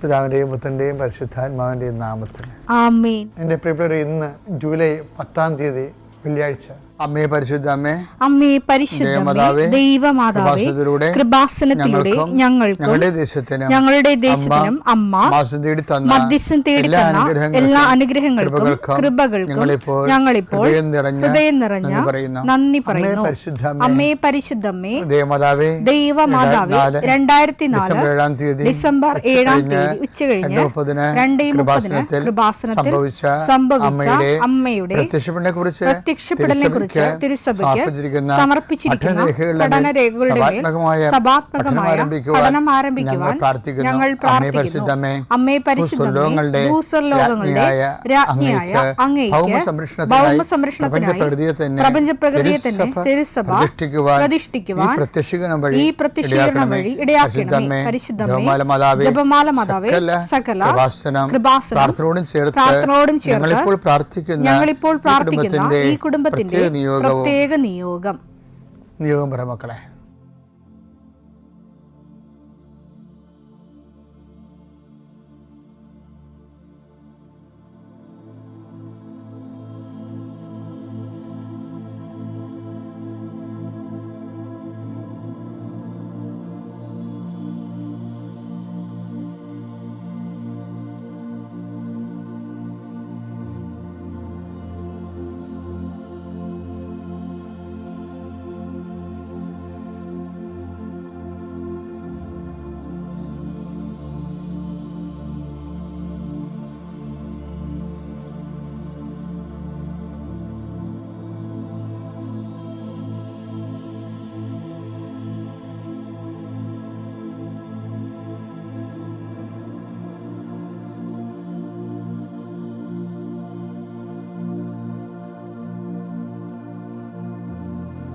പിതാവിൻ്റെയും പുത്രൻ്റെയും പരിശുദ്ധാത്മാവിൻ്റെയും നാമത്തിൽ ആമേൻ. എൻ്റെ പ്രിയപ്പെട്ടവരെ, ഇന്ന് ജൂലൈ 10 വെള്ളിയാഴ്ച. അമ്മേ പരിശുദ്ധ അമ്മേ, അമ്മേ പരിശുദ്ധമേ, ദൈവമാതാവേ, കൃപാസനത്തിലൂടെ ഞങ്ങൾക്കും ഞങ്ങളുടെ ദേശത്തിനും അമ്മ മധ്യസ്ഥം തേടി തന്ന എല്ലാ അനുഗ്രഹങ്ങൾക്കും കൃപകൾക്കും ഞങ്ങളിപ്പോൾ ഹൃദയം നിറഞ്ഞ നന്ദി പറയുന്നു. അമ്മേ പരിശുദ്ധമേ, ദൈവമാതാവേ, 2004 ഡിസംബർ 7 ഉച്ചകഴിഞ്ഞ് 2:30 കൃപാസനത്തിൽ സംഭവിച്ച അമ്മയുടെ പ്രത്യക്ഷപ്പെടലിനെ കുറിച്ച് തിരുസഭയ്ക്ക് സമർപ്പിച്ചിരിക്കുന്ന പഠനരേഖകളുടെ മേൽ സഭാത്മകമായ പഠനം ആരംഭിക്കുവാൻ ഞങ്ങൾ പ്രാർത്ഥിക്കുന്നു. അമ്മേ പരിശുദ്ധമേ, ഭൂസ്വർലോകങ്ങളുടെ രാജ്ഞിയായ അങ്ങേയ്ക്ക് ഭൗമസംരക്ഷണത്തിനായി പ്രപഞ്ചപ്രകൃതിയെ തന്നെ തിരുസഭ പ്രതിഷ്ഠിക്കുവാൻ ഈ പ്രത്യക്ഷീകരണം വഴി ഇടയാക്കണമേ. പരിശുദ്ധമേ, ജപമാല മാതാവേ, സകല കൃപാസനം പ്രാർത്ഥനയോടും ചേർത്ത് ഞങ്ങളിപ്പോൾ പ്രാർത്ഥിക്കുന്ന ഈ കുടുംബത്തിന്റെ പ്രത്യേക നിയോഗം പറ മക്കളെ.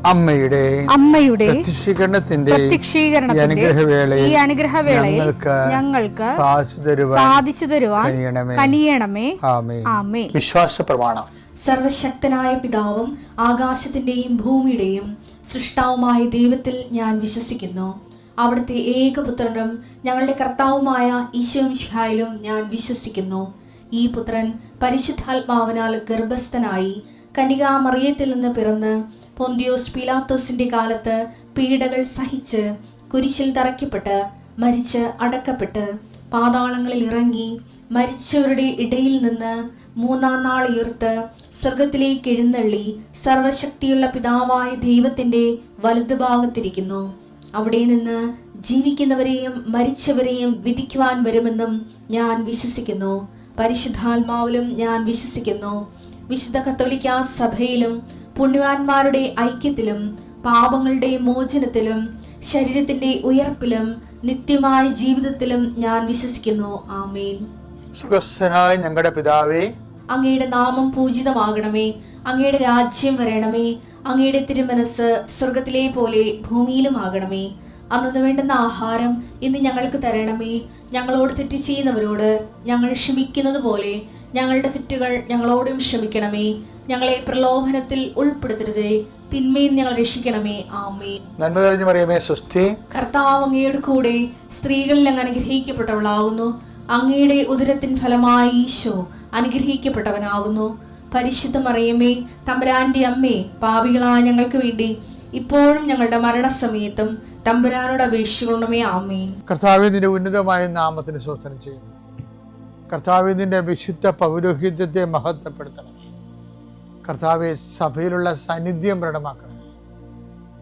അമ്മയുടെ പ്രത്യക്ഷീകരണത്തിന്റെ ഈ അനുഗ്രഹവേളയിൽ ഞങ്ങൾക്ക് സാധിച്ചു തരുവാൻ കനിയണമേ. ആമേൻ. വിശ്വാസ പ്രമാണം. സർവശക്തനായ പിതാവും ആകാശത്തിന്റെയും ഭൂമിയുടെയും സൃഷ്ടാവുമായ ദൈവത്തിൽ ഞാൻ വിശ്വസിക്കുന്നു. അവിടുത്തെ ഏകപുത്രനും ഞങ്ങളുടെ കർത്താവുമായ ഈശോമിശിഹായിലും ഞാൻ വിശ്വസിക്കുന്നു. ഈ പുത്രൻ പരിശുദ്ധാത്മാവിനാൽ ഗർഭസ്ഥനായി കന്യകാമറിയത്തിൽ നിന്ന് പിറന്ന് പൊന്തിയോസ് പീലാത്തോസിന്റെ കാലത്ത് പീഡകൾ സഹിച്ച് കുരിശിൽ തറയ്ക്കപ്പെട്ട് മരിച്ച് അടക്കപ്പെട്ട് പാതാളങ്ങളിൽ ഇറങ്ങി മരിച്ചവരുടെ ഇടയിൽ നിന്ന് 3-ാം നാൾ ഉയർത്ത് സ്വർഗത്തിലേക്ക് എഴുന്നള്ളി സർവശക്തിയുള്ള പിതാവായ ദൈവത്തിന്റെ വലതുഭാഗത്തിരിക്കുന്നു. അവിടെ നിന്ന് ജീവിക്കുന്നവരെയും മരിച്ചവരെയും വിധിക്കുവാൻ വരുമെന്നും ഞാൻ വിശ്വസിക്കുന്നു. പരിശുദ്ധാത്മാവിലും ഞാൻ വിശ്വസിക്കുന്നു. വിശുദ്ധ കത്തോലിക്കാ സഭയിലും പുണ്യവാന്മാരുടെ ഐക്യത്തിലും പാപങ്ങളുടെ മോചനത്തിലും ശരീരത്തിന്റെ ഉയർപ്പിലും നിത്യമായ ജീവിതത്തിലും ഞാൻ വിശ്വസിക്കുന്നു. ആമേൻ. സുഖസ്ഥനായ ഞങ്ങളുടെ പിതാവേ, അങ്ങയുടെ നാമം പൂജിതമാകണമേ. അങ്ങയുടെ രാജ്യം വരണമേ. അങ്ങയുടെ തിരുമനസ് സ്വർഗത്തിലെ പോലെ ഭൂമിയിലും ആകണമേ. അന്നു വേണ്ടുന്ന ആഹാരം ഇന്ന് ഞങ്ങൾക്ക് തരണമേ. ഞങ്ങളോട് തെറ്റ് ചെയ്യുന്നവരോട് ഞങ്ങൾ ക്ഷമിക്കുന്നത് പോലെ ഞങ്ങളുടെ തെറ്റുകൾ ഞങ്ങളോടും ക്ഷമിക്കണമേ. ഞങ്ങളെ പ്രലോഭനത്തിൽ ഉൾപ്പെടുത്തരുതേ, തിന്മയിൽ ഞങ്ങൾ രക്ഷിക്കണമേ. ആമേൻ. നന്മ നിറഞ്ഞ മറിയമേ, സ്വസ്തി. കർത്താവ് അങ്ങയുടെ കൂടെ സ്ത്രീകളിൽ അങ്ങ് അനുഗ്രഹിക്കപ്പെട്ടവളാകുന്നു. അങ്ങയുടെ ഉദരത്തിൻ ഫലമായി ഈശോ അനുഗ്രഹിക്കപ്പെട്ടവനാകുന്നു. പരിശുദ്ധ മറിയമേ, തമ്പുരാന്റെ അമ്മേ, പാപികളായ ഞങ്ങൾക്ക് വേണ്ടി ഇപ്പോഴും ഞങ്ങളുടെ മരണസമയത്തും തമ്പുരാനോട് അപേക്ഷിക്കണമേ. ആമേൻ. കർത്താവേ, നിന്റെ ഉന്നതമായ നാമത്തിന് സ്തോത്രം ചെയ്യുന്നു. കർത്താവേ, നിന്റെ വിശുദ്ധ പൗരോഹിത്യത്തെ മഹത്വപ്പെടുത്തണമേ. കർത്താവെ, സഭയിലുള്ള സാന്നിധ്യം പ്രകടമാക്കണമേ.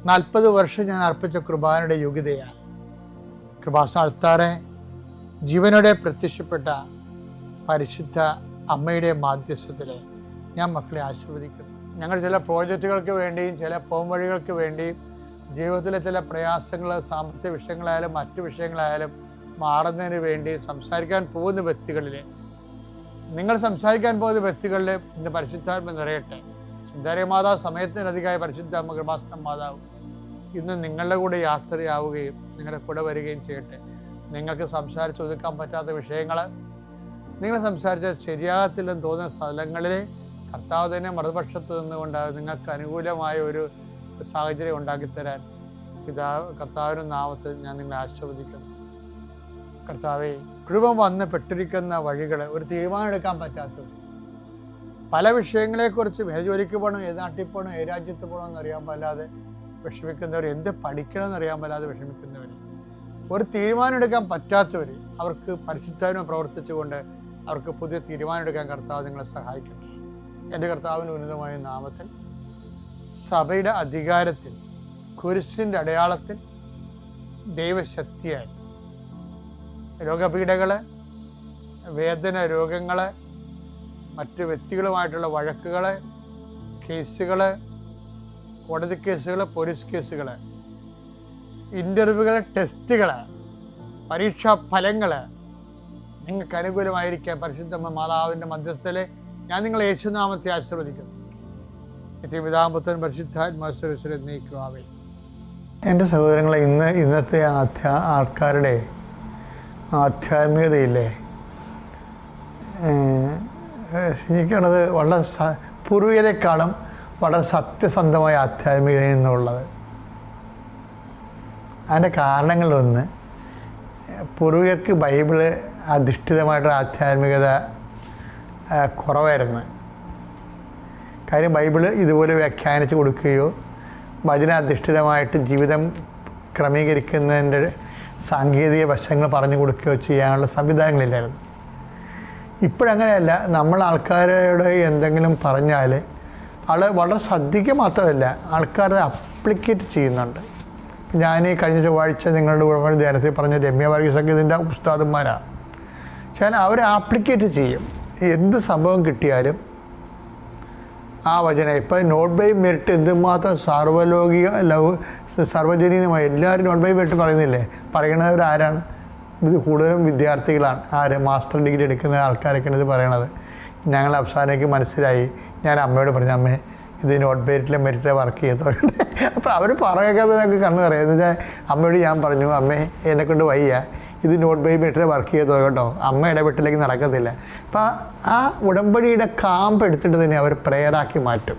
40 വർഷം ഞാൻ അർപ്പിച്ച കൃപാനയുടെ യോഗ്യതയാണ്. കൃപാസന അൾത്താറെ ജീവനോടെ പ്രത്യക്ഷപ്പെട്ട പരിശുദ്ധ അമ്മയുടെ മാധ്യസ്ഥത്തിൽ ഞാൻ മക്കളെ ആശീർവദിക്കുന്നു. ഞങ്ങൾ ചില പ്രോജക്റ്റുകൾക്ക് വേണ്ടിയും ചില പോംവഴികൾക്ക് വേണ്ടിയും ജീവിതത്തിലെ ചില പ്രയാസങ്ങൾ, സാമ്പത്തിക വിഷയങ്ങളായാലും മറ്റു വിഷയങ്ങളായാലും മാറുന്നതിന് വേണ്ടി സംസാരിക്കാൻ പോകുന്ന വ്യക്തികളിൽ, നിങ്ങൾ സംസാരിക്കാൻ പോകുന്ന വ്യക്തികളിൽ ഇന്ന് പരിശുദ്ധാത്മ നിറയട്ടെ. സുന്ദരി മാതാവ് സമയത്തിനധികമായ പരിശുദ്ധ അമ്മ കൃപാസന മാതാവ് ഇന്ന് നിങ്ങളുടെ കൂടെ യാത്രയാവുകയും നിങ്ങളുടെ കൂടെ വരികയും ചെയ്യട്ടെ. നിങ്ങൾക്ക് സംസാരിച്ച് ഒതുക്കാൻ പറ്റാത്ത വിഷയങ്ങൾ, നിങ്ങൾ സംസാരിച്ചാൽ ശരിയാകത്തില്ലെന്ന് തോന്നുന്ന സ്ഥലങ്ങളിൽ കർത്താവ് തന്നെ മറുപക്ഷത്ത് നിന്നുകൊണ്ട് നിങ്ങൾക്ക് അനുകൂലമായ ഒരു സാഹചര്യം ഉണ്ടാക്കിത്തരാൻ കർത്താവിൻ്റെ നാമത്തിൽ ഞാൻ നിങ്ങളെ ആശീർവദിക്കുന്നു. കർത്താവേ, കുടുംബം വന്ന് പെട്ടിരിക്കുന്ന വഴികൾ, ഒരു തീരുമാനം എടുക്കാൻ പറ്റാത്തവർ, പല വിഷയങ്ങളെക്കുറിച്ചും ഏത് ജോലിക്ക് പോകണം, ഏത് നാട്ടിൽ പോകണം, ഏത് രാജ്യത്ത് പോകണം എന്നറിയാൻ പാടില്ലാതെ വിഷമിക്കുന്നവർ, എന്ത് പഠിക്കണം എന്നറിയാൻ പാടില്ലാതെ വിഷമിക്കുന്നവർ, ഒരു തീരുമാനം എടുക്കാൻ പറ്റാത്തവർ, അവർക്ക് പരിശുദ്ധാത്മാവ് പ്രവർത്തിച്ചുകൊണ്ട് അവർക്ക് പുതിയ തീരുമാനം എടുക്കാൻ കർത്താവ് നിങ്ങളെ സഹായിക്കട്ടെ. എൻ്റെ കർത്താവിൻ്റെ ഉന്നതമായ നാമത്തിൽ സഭയുടെ അധികാരത്തിൽ, കുരിശിൻ്റെ അടയാളത്തിൽ, ദൈവശക്തിയാൽ രോഗപീഠകൾ, വേദന രോഗങ്ങൾ, മറ്റ് വ്യക്തികളുമായിട്ടുള്ള വഴക്കുകൾ, കേസുകൾ, കോടതി കേസുകൾ, പോലീസ് കേസുകൾ, ഇൻ്റർവ്യൂകൾ, ടെസ്റ്റുകൾ, പരീക്ഷാ ഫലങ്ങൾ നിങ്ങൾക്ക് അനുകൂലമായിരിക്കാൻ പരിശുദ്ധ മാതാവിൻ്റെ മധ്യസ്ഥയിൽ ഞാൻ നിങ്ങളെ യേശുനാമത്തെ ആശീർവദിക്കുന്നു. നിത്യപിതാപുത്രൻ പരിശുദ്ധാത്മാശ്വരശ്വരെ നീക്കുവാവേ. എൻ്റെ സഹോദരങ്ങളെ, ഇന്നത്തെ ആൾക്കാരുടെ ആധ്യാത്മികതയില്ലേ, എനിക്കത് വളരെ പൂർവികരെക്കാളും വളരെ സത്യസന്ധമായ ആധ്യാത്മികതയിൽ നിന്നുള്ളത്. അതിൻ്റെ കാരണങ്ങളൊന്ന്, പൂർവികർക്ക് ബൈബിള് അധിഷ്ഠിതമായിട്ടുള്ള ആധ്യാത്മികത കുറവായിരുന്നു. കാര്യം ബൈബിള് ഇതുപോലെ വ്യാഖ്യാനിച്ച് കൊടുക്കുകയോ വചനാധിഷ്ഠിതമായിട്ട് ജീവിതം ക്രമീകരിക്കുന്നതിൻ്റെ സാങ്കേതിക വശങ്ങൾ പറഞ്ഞു കൊടുക്കുകയോ ചെയ്യാനുള്ള സംവിധാനങ്ങളില്ലായിരുന്നു. ഇപ്പോഴങ്ങനെയല്ല. നമ്മൾ ആൾക്കാരോട് എന്തെങ്കിലും പറഞ്ഞാൽ വളരെ ശ്രദ്ധിക്കുക മാത്രമല്ല, ആൾക്കാർ അപ്ലിക്കേറ്റ് ചെയ്യുന്നുണ്ട്. ഞാൻ കഴിഞ്ഞ ചൊവ്വാഴ്ച നിങ്ങളുടെ കൂടെ ധ്യാനത്തിൽ പറഞ്ഞ രമ്യ വർഗീസൊക്കെ ഇതിൻ്റെ ഉസ്താദന്മാരാണ്. പക്ഷേ അവർ ആപ്ലിക്കേറ്റ് ചെയ്യും. എന്ത് സംഭവം കിട്ടിയാലും ആ വചനം, ഇപ്പം നോട്ട് ബൈ മെറിറ്റ് എന്തുമാത്രം സാർവലൗകിക സാർവജനീയമായി എല്ലാവരും നോട്ട് ബൈ മെറിറ്റ് പറയുന്നില്ലേ? പറയണവരാരാണ്? ഇത് കൂടുതലും വിദ്യാർത്ഥികളാണ്. മാസ്റ്റർ ഡിഗ്രി എടുക്കുന്ന ആൾക്കാരൊക്കെയാണ് ഇത് പറയണത്. ഞങ്ങൾ അവസാനമേക്ക് മനസ്സിലായി. ഞാൻ അമ്മയോട് പറഞ്ഞു, അമ്മേ ഇത് നോട്ട് മെറിറ്റിലെ വർക്ക് ചെയ്തോ. അപ്പോൾ അവർ പറയാതെ ഞങ്ങൾക്ക് കണ്ണു പറയാം. എന്ന് വെച്ചാൽ അമ്മയോട് ഞാൻ പറഞ്ഞു, അമ്മേ എന്നെക്കൊണ്ട് വയ്യ, ഇത് നോട്ട് ബൈ മെറിറ്റിലെ വർക്ക് ചെയ്തോ കേട്ടോ, അമ്മ ഇടപെട്ടിലേക്ക് നടക്കത്തില്ല. അപ്പം ആ ഉടമ്പടിയുടെ കാമ്പ് എടുത്തിട്ട് തന്നെ അവർ പ്രേയറാക്കി മാറ്റും.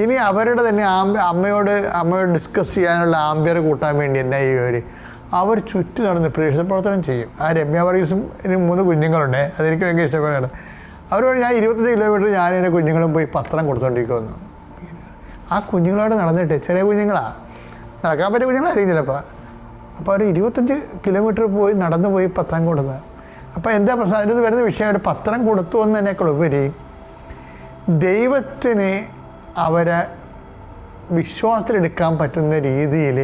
ഇനി അവരുടെ തന്നെ അമ്മയോട് ഡിസ്കസ് ചെയ്യാനുള്ള ആംബിയർ കൂട്ടാൻ വേണ്ടി എന്നാ അവർ ചുറ്റും നടന്ന് പ്രേക്ഷക പ്രവർത്തനം ചെയ്യും. ആ രമ്യ വർഗീസും ഇനി 3 കുഞ്ഞുങ്ങളുണ്ട്. അതെനിക്ക് ഭയങ്കര ഇഷ്ടപ്പെടുകയാണ്. അവരോട് ഞാൻ 25 കിലോമീറ്റർ ഞാനെൻ്റെ കുഞ്ഞുങ്ങളും പോയി പത്രം കൊടുത്തോണ്ടിരിക്കുമെന്നു. ആ കുഞ്ഞുങ്ങളോട് നടന്നിട്ട്, ചെറിയ കുഞ്ഞുങ്ങളാണ്, നടക്കാൻ പറ്റിയ കുഞ്ഞുങ്ങളായിരിക്കും ചിലപ്പോൾ. അപ്പോൾ അവർ 25 കിലോമീറ്റർ പോയി നടന്നു പോയി പത്രം കൊടുക്കുക. അപ്പോൾ എന്താ പ്രശ്നം? അതിന് വരുന്ന വിഷയമായിട്ട് പത്രം കൊടുത്തു എന്നതിനേക്കാൾ ഉപരി ദൈവത്തിന് അവരെ വിശ്വാസത്തിലെടുക്കാൻ പറ്റുന്ന രീതിയിൽ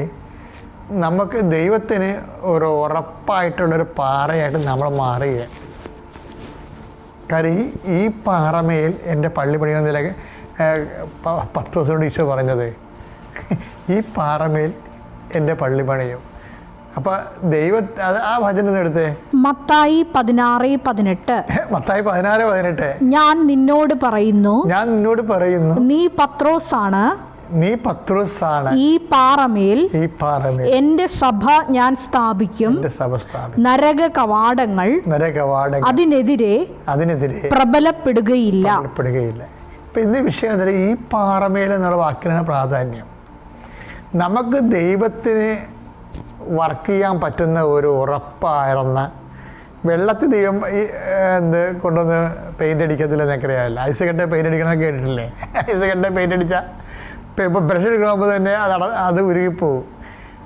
നമുക്ക് ദൈവത്തിന് ഒരു ഉറപ്പായിട്ടുള്ളൊരു പാറയായിട്ട് നമ്മൾ മാറുകയാണ്. കാര്യം ഈ പാറമേൽ എൻ്റെ പള്ളി പണിയുന്നതിലേക്ക് 10 ദിവസം കൊണ്ട് ഈശോ പറഞ്ഞത്, ഈ പാറമേൽ എൻ്റെ പള്ളി പണിയും. അപ്പൊ ആ വചനം എടുത്തേ, മത്തായി 16:18. മത്തായി 16:18. ഞാൻ നിന്നോട് പറയുന്നു, നീ പത്രോസാണ്, ഈ പാറമേൽ എന്റെ സഭ ഞാൻ സ്ഥാപിക്കും, നരക കവാടങ്ങൾ അതിനെതിരെ പ്രബലപ്പെടുകയില്ല. ഇപ്പൊ ഇന്ന് വിഷയം ഈ പാറമേൽ എന്നുള്ള വാക്കിനാണ് പ്രാധാന്യം. നമുക്ക് ദൈവത്തിന് വർക്ക് ചെയ്യാൻ പറ്റുന്ന ഒരു ഉറപ്പായിരുന്ന വെള്ളത്തിൽ ദൈവം കൊണ്ടുവന്ന് പെയിൻ്റ് അടിക്കത്തില്ലെന്നൊക്കെ അറിയാമല്ലോ. ഐസ് പെയിൻ്റ് അടിക്കണമെന്ന് കേട്ടിട്ടില്ലേ? ഐസ് പെയിൻ്റ് അടിച്ചാൽ ഇപ്പോൾ ബ്രഷ് എടുക്കുമ്പോൾ തന്നെ അത് ഉരുകിപ്പോവും.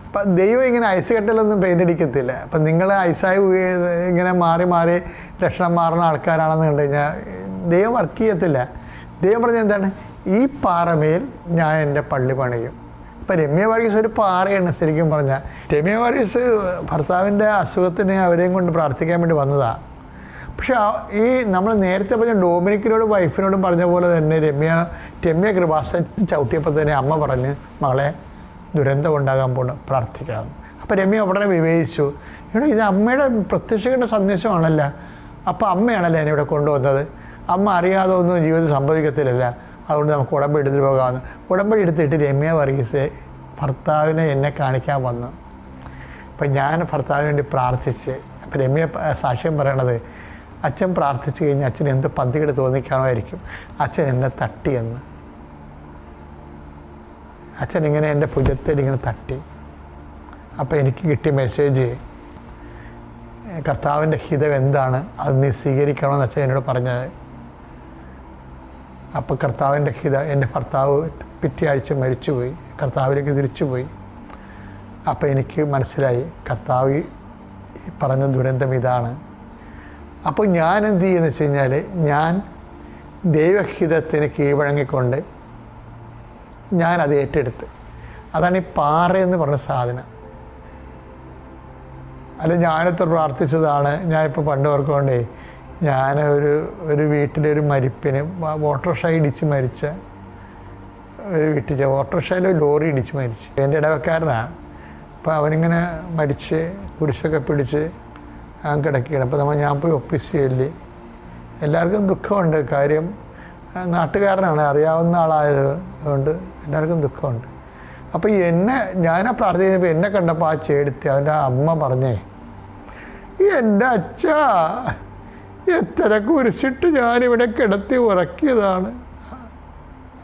അപ്പം ദൈവം ഇങ്ങനെ ഐസ് കെട്ടിലൊന്നും പെയിൻ്റ് അടിക്കത്തില്ല. അപ്പം നിങ്ങൾ ഐസായി ഇങ്ങനെ മാറി മാറി ലക്ഷണം മാറുന്ന ആൾക്കാരാണെന്ന് കണ്ടു കഴിഞ്ഞാൽ ദൈവം വർക്ക് ചെയ്യത്തില്ല. ദൈവം പറഞ്ഞ എന്താണ്? ഈ പാറമേൽ ഞാൻ എൻ്റെ പള്ളി പണിയും. ഇപ്പം രമ്യ വർഗീസ് ഒരു പാറയാണ് ശരിക്കും പറഞ്ഞാൽ. രമ്യ വർഗീസ് ഭർത്താവിൻ്റെ അസുഖത്തിന് അവരെയും കൊണ്ട് പ്രാർത്ഥിക്കാൻ വേണ്ടി വന്നതാണ്. പക്ഷെ ഈ നമ്മൾ നേരത്തെ പറഞ്ഞ ഡൊമിനിക്കിനോടും വൈഫിനോടും പറഞ്ഞ പോലെ തന്നെ രമ്യ കൃപാസൻ ചവിട്ടിയപ്പോൾ തന്നെ അമ്മ പറഞ്ഞ്, മകളെ ദുരന്തം ഉണ്ടാകാൻ പോകണം, പ്രാർത്ഥിക്കാം. അപ്പോൾ രമ്യ ഉടനെ വിവേചിച്ചു, ഇത് അമ്മയുടെ പ്രത്യക്ഷയുടെ സന്ദേശമാണല്ലോ, അപ്പോൾ അമ്മയാണല്ലോ എന്നെ ഇവിടെ കൊണ്ടുവന്നത്, അമ്മ അറിയാതെ ഒന്നും ജീവിതത്തിൽ സംഭവിക്കത്തില്ലല്ല, അതുകൊണ്ട് നമുക്ക് ഉടമ്പടി എടുത്തിട്ട് പോകാമെന്ന്. ഉടമ്പടി എടുത്തിട്ട് രമ്യ വർഗീസ് ഭർത്താവിനെ എന്നെ കാണിക്കാൻ വന്നു. അപ്പം ഞാൻ ഭർത്താവിന് വേണ്ടി പ്രാർത്ഥിച്ച്. അപ്പം രമ്യ സാക്ഷ്യം പറയണത്, അച്ഛൻ പ്രാർത്ഥിച്ചു കഴിഞ്ഞാൽ അച്ഛൻ എന്ത് പന്തികേട് തോന്നിക്കാമായിരിക്കും, അച്ഛൻ എന്നെ തട്ടിയെന്ന്. അച്ഛൻ ഇങ്ങനെ എൻ്റെ ഭുജത്തിൽ ഇങ്ങനെ തട്ടി. അപ്പോൾ എനിക്ക് കിട്ടിയ മെസ്സേജ്, കർത്താവിൻ്റെ ഹിതം എന്താണ്, അത് നീ സ്വീകരിക്കണമെന്ന് അച്ഛൻ എന്നോട് പറഞ്ഞത്. അപ്പോൾ കർത്താവിൻ്റെ ഹിതം, എൻ്റെ ഭർത്താവ് പിറ്റേ ആഴ്ച മരിച്ചുപോയി, കർത്താവിലേക്ക് തിരിച്ചുപോയി. അപ്പോൾ എനിക്ക് മനസ്സിലായി കർത്താവ് പറഞ്ഞ ദുരന്തം ഇതാണ്. അപ്പോൾ ഞാൻ എന്ത് ചെയ്യുമെന്ന് വെച്ച് കഴിഞ്ഞാൽ, ഞാൻ ദൈവഹിതത്തിന് കീഴ്വഴങ്ങിക്കൊണ്ട് ഞാനത് ഏറ്റെടുത്ത്. അതാണ് ഈ പാറയെന്ന് പറഞ്ഞ സാധനം. അല്ല, ഞാനിത്ര പ്രാർത്ഥിച്ചതാണ്. ഞാനിപ്പോൾ പണ്ട് ഓർക്കൊണ്ടേ, ഞാൻ ഒരു വീട്ടിലൊരു മരിപ്പിന് ഓട്ടോറിക്ഷ ഇടിച്ച് മരിച്ച ഒരു വീട്ടിൽ, ഓട്ടോറിക്ഷയിൽ ലോറി ഇടിച്ച് മരിച്ചു. എൻ്റെ ഇടവക്കാരനാണ്. അപ്പോൾ അവനിങ്ങനെ മരിച്ച് കുരിശൊക്കെ പിടിച്ച് അവൻ കിടക്കുകയാണ്. അപ്പോൾ ഞാൻ പോയി ഒഫീസ് ചെയ്യില്ലേ, എല്ലാവർക്കും ദുഃഖമുണ്ട്. കാര്യം നാട്ടുകാരനാണ്, അറിയാവുന്ന ആളായത് കൊണ്ട് എല്ലാവർക്കും ദുഃഖമുണ്ട്. അപ്പോൾ ഞാനാ പ്രാർത്ഥിച്ചപ്പോൾ എന്നെ കണ്ടപ്പോൾ ആ ചേടുത്തി അവൻ്റെ അമ്മ പറഞ്ഞേ, എൻ്റെ അച്ഛാ, എത്ര കുരിശിട്ട് ഞാനിവിടെ കിടത്തി ഉറക്കിയതാണ്,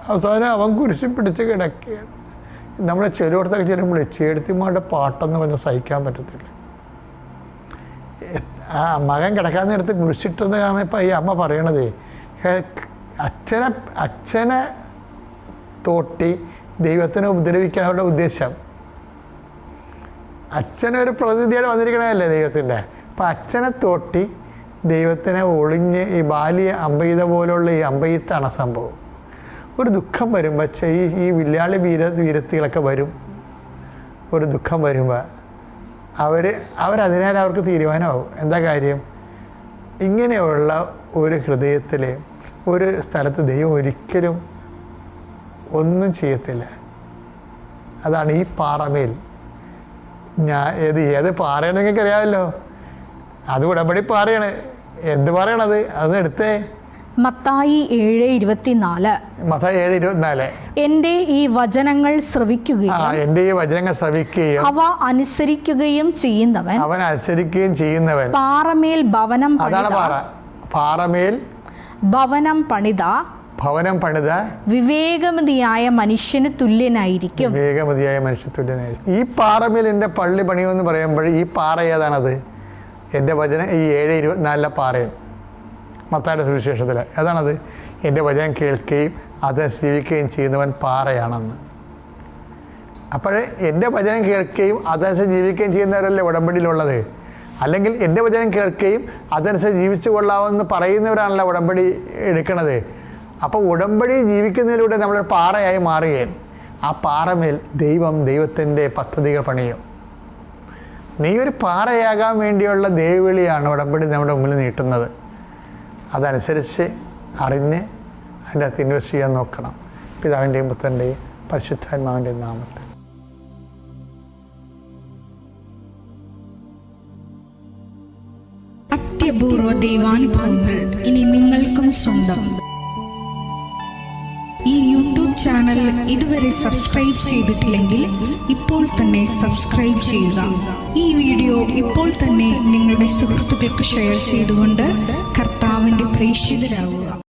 അവസാനം അവൻ കുരിശി പിടിച്ച് കിടക്കുകയാണ്. നമ്മളെ ചെറുപുറത്തൊക്കെ ചെല്ലുമ്പോൾ ചേടുത്തിമാരുടെ പാട്ടെന്ന് പറഞ്ഞാൽ സഹിക്കാൻ പറ്റത്തില്ല. ആ മകൻ കിടക്കാൻ നേരത്ത് കുരിശിട്ടെന്ന് കാരണം ഇപ്പം ഈ അമ്മ പറയണതേ, അച്ഛനെ തോട്ടി ദൈവത്തിനെ ഉപദ്രവിക്കാൻ അവരുടെ ഉദ്ദേശം. അച്ഛനൊരു പ്രതിനിധിയോടെ വന്നിരിക്കണമല്ലേ ദൈവത്തിൻ്റെ. അപ്പം അച്ഛനെ തോട്ടി ദൈവത്തിനെ ഒളിഞ്ഞ് ഈ ബാല്യ അമ്പെയ്ത പോലുള്ള ഈ അമ്പെയ്ത്താണ് സംഭവം. ഒരു ദുഃഖം വരുമ്പോൾ ഈ വില്ലാളി വീരത്തികളൊക്കെ വരും. ഒരു ദുഃഖം വരുമ്പോൾ അവരതിനാൽ അവർക്ക് തീരുമാനമാവും. എന്താ കാര്യം, ഇങ്ങനെയുള്ള ഒരു ഹൃദയത്തിൽ ഒരു സ്ഥലത്ത് ദൈവം ഒരിക്കലും ഒന്നും ചെയ്യത്തില്ല. അതാണ് ഈ പാറമേൽ. ഏത് പാറയാണെന്ന് നിങ്ങൾക്ക് അറിയാമല്ലോ, അത് ഉടമ്പടി പാറയാണ്. എന്ത് പറയണത്, അത് എടുത്തേ. മത്തായി 7:24. മത്തായി 7:24. എൻ്റെ ഈ വചനങ്ങൾ ശ്രവിക്കുകയും അവ അനുസരിക്കുകയും ചെയ്യുന്നവൻ പാറമേൽ ഭവനം പണിത വിവേകമതിയായ മനുഷ്യന് തുല്യനായിരിക്കും. ഈ പാറമേൽ എൻ്റെ പള്ളി പണിയുമെന്ന് പറയുമ്പോൾ ഈ പാറ ഏതാണത്? എൻ്റെ വചനം ഈ 7:24 പാറയാണ്. മത്തായിയുടെ സുവിശേഷത്തിൽ അതാണത്. എൻ്റെ വചനം കേൾക്കുകയും അത് ജീവിക്കുകയും ചെയ്യുന്നവൻ പാറയാണെന്ന്. അപ്പോഴേ എൻ്റെ വചനം കേൾക്കുകയും അതനുസരിച്ച് ജീവിക്കുകയും ചെയ്യുന്നവരല്ലേ ഉടമ്പടിയിലുള്ളത്. അല്ലെങ്കിൽ എൻ്റെ വചനം കേൾക്കുകയും അതനുസരിച്ച് ജീവിച്ചു കൊള്ളാമെന്ന് പറയുന്നവരാണല്ലോ ഉടമ്പടി എടുക്കണത്. അപ്പോൾ ഉടമ്പടി ജീവിക്കുന്നതിലൂടെ നമ്മൾ പാറയായി മാറുകയും ആ പാറമേൽ ദൈവത്തിൻ്റെ പദ്ധതികൾ പണിയും. നീ ഒരു പാറയാകാൻ വേണ്ടിയുള്ള ദൈവവിളിയാണ് ഉടമ്പടി നമ്മുടെ മുമ്പിൽ നീട്ടുന്നത്. അതനുസരിച്ച് അറിഞ്ഞ് അതിൻ്റെ അകത്ത് ഇൻവെസ്റ്റ് ചെയ്യാൻ നോക്കണം. പിതാവിൻ്റെയും പുത്രൻ്റെയും പരിശുദ്ധാത്മാവിൻ്റെയും നാമത്തിൽ. അത്യപൂർവ ദൈവാനുഭവങ്ങൾ ഇനി നിങ്ങൾക്കും സ്വന്തം. ഈ യൂട്യൂബ് ചാനൽ ഇതുവരെ സബ്സ്ക്രൈബ് ചെയ്തിട്ടില്ലെങ്കിൽ ഇപ്പോൾ തന്നെ സബ്സ്ക്രൈബ് ചെയ്യുക. ഈ വീഡിയോ ഇപ്പോൾ തന്നെ നിങ്ങളുടെ സുഹൃത്തുക്കൾക്ക് ഷെയർ ചെയ്തുകൊണ്ട് കർത്താവിൻ്റെ പ്രേക്ഷിതരാകുക.